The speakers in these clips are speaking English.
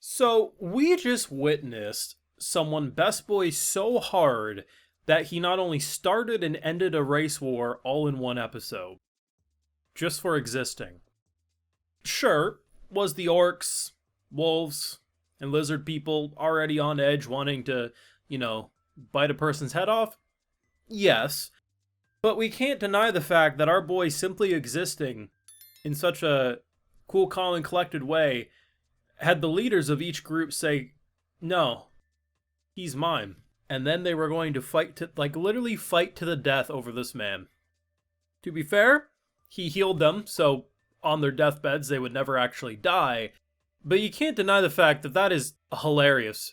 So we just witnessed someone best boy so hard that he not only started and ended a race war all in one episode, just for existing. Sure, was the orcs, wolves, and lizard people already on edge wanting to, bite a person's head off? Yes, but we can't deny the fact that our boy simply existing in such a cool, calm, and collected way had the leaders of each group say, no, he's mine. And then they were going to fight to, literally fight to the death over this man. To be fair, he healed them, so on their deathbeds they would never actually die. But you can't deny the fact that that is hilarious.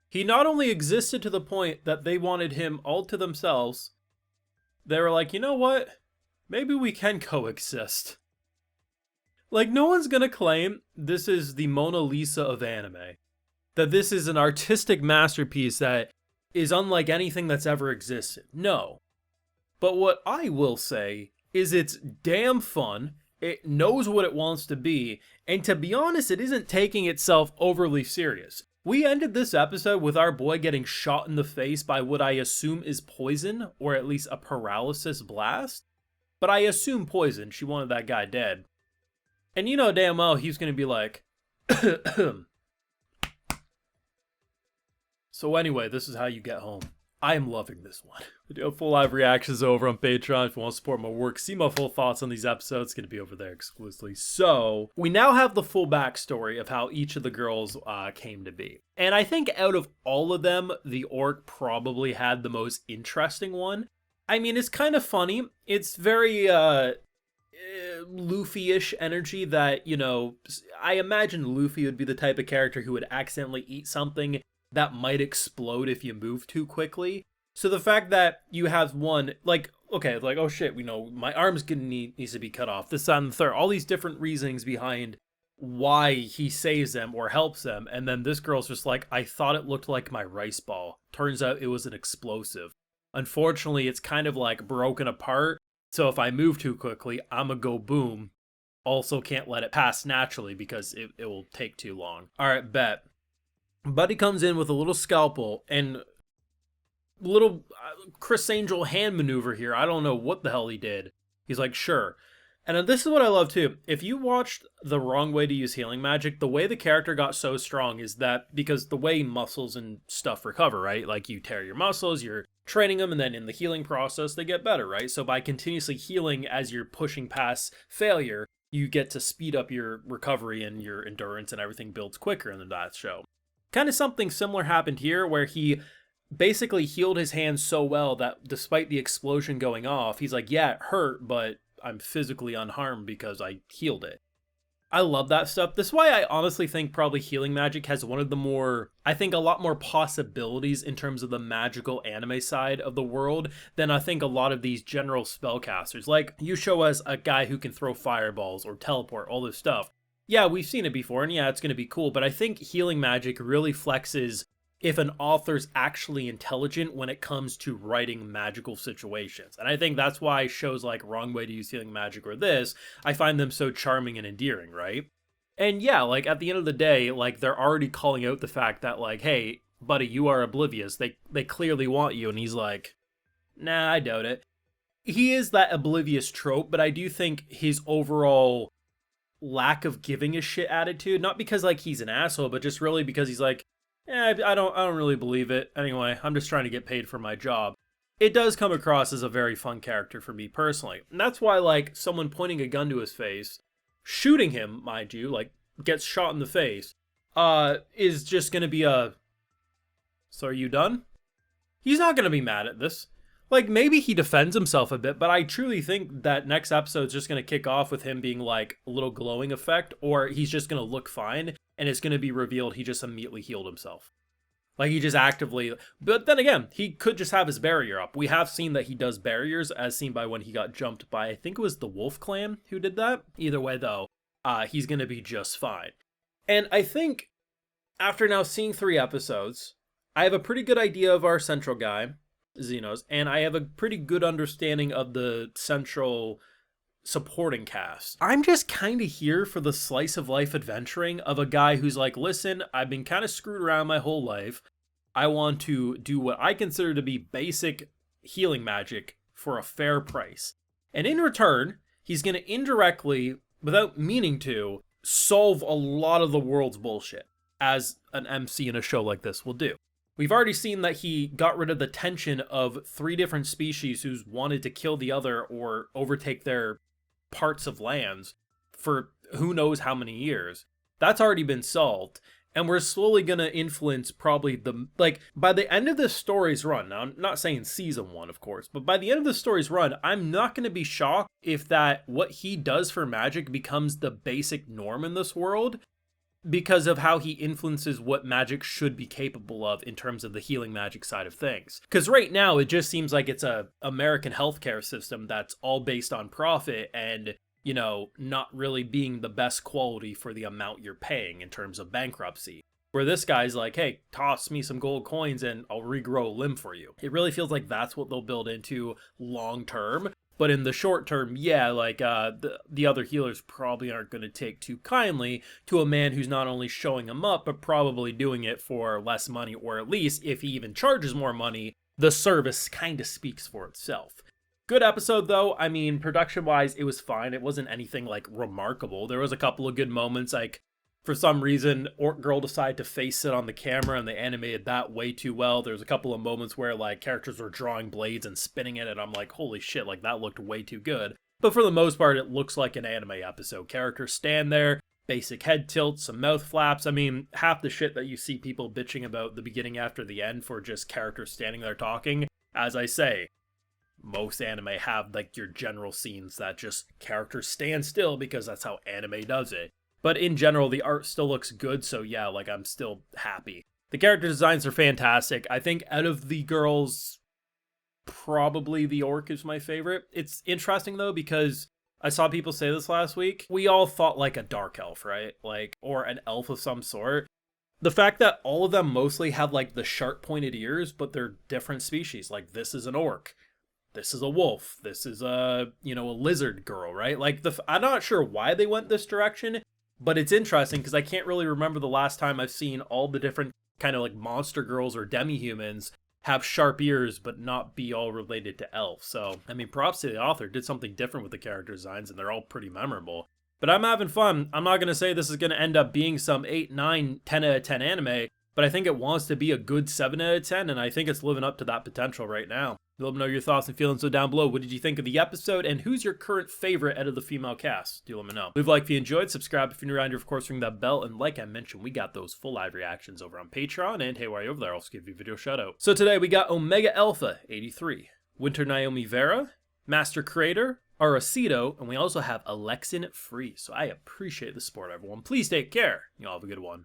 He not only existed to the point that they wanted him all to themselves, they were like, you know what? Maybe we can coexist. Like, no one's gonna claim this is the Mona Lisa of anime. That this is an artistic masterpiece that is unlike anything that's ever existed. No. But what I will say is it's damn fun, it knows what it wants to be, and to be honest, it isn't taking itself overly serious. We ended this episode with our boy getting shot in the face by what I assume is poison, or at least a paralysis blast. But I assume poison, she wanted that guy dead. And you know damn well he's gonna be like, So anyway, this is how you get home. I am loving this one. Video full live reactions over on Patreon. If you want to support my work, see my full thoughts on these episodes, it's going to be over there exclusively. So, we now have the full backstory of how each of the girls came to be. And I think out of all of them, the orc probably had the most interesting one. I mean, it's kind of funny. It's very Luffy-ish energy that, I imagine Luffy would be the type of character who would accidentally eat something that might explode if you move too quickly. So the fact that you have one, oh shit, my arm's gonna needs to be cut off, this, that, and the third, all these different reasonings behind why he saves them or helps them, and then this girl's just like, I thought it looked like my rice ball. Turns out it was an explosive. Unfortunately, it's kind of like broken apart, so if I move too quickly, I'ma go boom. Also can't let it pass naturally because it will take too long. Alright, bet. Buddy comes in with a little scalpel and little Chris Angel hand maneuver here. I don't know what the hell he did. He's like, sure. And then this is what I love too. If you watched The Wrong Way to Use Healing Magic, the way the character got so strong is that because the way muscles and stuff recover, right? Like you tear your muscles, you're training them, and then in the healing process, they get better, right? So by continuously healing as you're pushing past failure, you get to speed up your recovery and your endurance, and everything builds quicker in that show. Kind of something similar happened here where he basically healed his hand so well that despite the explosion going off, he's like, yeah, it hurt, but I'm physically unharmed because I healed it. I love that stuff. This is why I honestly think probably healing magic has one of the more, I think a lot more possibilities in terms of the magical anime side of the world than I think a lot of these general spellcasters. Like, you show us a guy who can throw fireballs or teleport, all this stuff. Yeah, we've seen it before, and yeah, it's going to be cool, but I think healing magic really flexes if an author's actually intelligent when it comes to writing magical situations. And I think that's why shows like Wrong Way to Use Healing Magic or this, I find them so charming and endearing, right? And yeah, like at the end of the day, like they're already calling out the fact that like, hey, buddy, you are oblivious. They clearly want you. And he's like, nah, I doubt it. He is that oblivious trope, but I do think his overall lack of giving a shit attitude, not because like he's an asshole, but just really because he's like, I don't really believe it. Anyway, I'm just trying to get paid for my job. It does come across as a very fun character for me personally. And that's why like someone pointing a gun to his face, shooting him, mind you, like gets shot in the face, is just gonna be so are you done? He's not gonna be mad at this. Like, maybe he defends himself a bit, but I truly think that next episode's just going to kick off with him being, like, a little glowing effect, or he's just going to look fine, and it's going to be revealed he just immediately healed himself. Like, he just actively... But then again, he could just have his barrier up. We have seen that he does barriers, as seen by when he got jumped by, I think it was the Wolf Clan who did that. Either way, though, he's going to be just fine. And I think, after now seeing 3 episodes, I have a pretty good idea of our central guy, Xenos, and I have a pretty good understanding of the central supporting cast. I'm just kind of here for the slice of life adventuring of a guy who's like, listen, I've been kind of screwed around my whole life. I want to do what I consider to be basic healing magic for a fair price. And in return, he's going to indirectly, without meaning to, solve a lot of the world's bullshit, as an MC in a show like this will do. We've already seen that he got rid of the tension of 3 different species who's wanted to kill the other or overtake their parts of lands for who knows how many years. That's already been solved. And we're slowly going to influence probably by the end of this story's run, now I'm not saying season 1, of course, but by the end of the story's run, I'm not going to be shocked if what he does for magic becomes the basic norm in this world, because of how he influences what magic should be capable of in terms of the healing magic side of things. Because right now, it just seems like it's a American healthcare system that's all based on profit and, not really being the best quality for the amount you're paying in terms of bankruptcy. Where this guy's like, hey, toss me some gold coins and I'll regrow a limb for you. It really feels like that's what they'll build into long term. But in the short term, yeah, the other healers probably aren't going to take too kindly to a man who's not only showing them up, but probably doing it for less money, or at least if he even charges more money, the service kind of speaks for itself. Good episode, though. I mean, production-wise, it was fine. It wasn't anything, remarkable. There was a couple of good moments, for some reason, Orc Girl decided to face sit on the camera, and they animated that way too well. There's a couple of moments where, characters were drawing blades and spinning it, and I'm like, holy shit, that looked way too good. But for the most part, it looks like an anime episode. Characters stand there, basic head tilts, some mouth flaps. I mean, half the shit that you see people bitching about the beginning after the end for just characters standing there talking, as I say, most anime have, your general scenes that just characters stand still because that's how anime does it. But in general, the art still looks good, so yeah, I'm still happy. The character designs are fantastic. I think out of the girls, probably the orc is my favorite. It's interesting, though, because I saw people say this last week. We all thought a dark elf, right? Or an elf of some sort. The fact that all of them mostly have, the sharp-pointed ears, but they're different species. This is an orc. This is a wolf. This is a lizard girl, right? I'm not sure why they went this direction, but it's interesting because I can't really remember the last time I've seen all the different kind of monster girls or demi-humans have sharp ears but not be all related to elves. So, I mean, props to the author. Did something different with the character designs, and they're all pretty memorable. But I'm having fun. I'm not going to say this is going to end up being some 8, 9, 10 out of 10 anime, but I think it wants to be a good 7 out of 10, and I think it's living up to that potential right now. Let me know your thoughts and feelings down below. What did you think of the episode, and who's your current favorite out of the female cast? Do let me know. Leave a like if you enjoyed, subscribe if you're new around here, of course, ring that bell, and like I mentioned, we got those full live reactions over on Patreon, and hey, while you're over there, I'll also give you a video shout out. So today we got Omega Alpha 83, Winter Naomi Vera, Master Creator, Aracito, and we also have Alexin Free. So I appreciate the support, everyone. Please take care. Y'all have a good one.